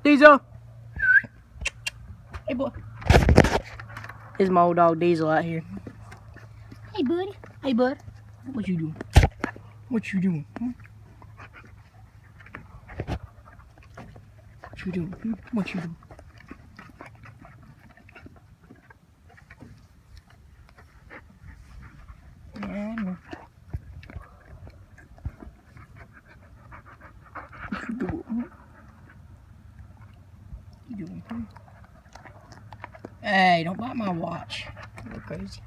Diesel. Hey, boy. This is my old dog Diesel out here. Hey, buddy. Hey, bud. What you doing? What you doing? Hmm? What you doing? Hmm? What you doing? Yeah, I know. What you doing? Hmm? What you doing? Hmm? Hey, don't bite my watch. You're crazy.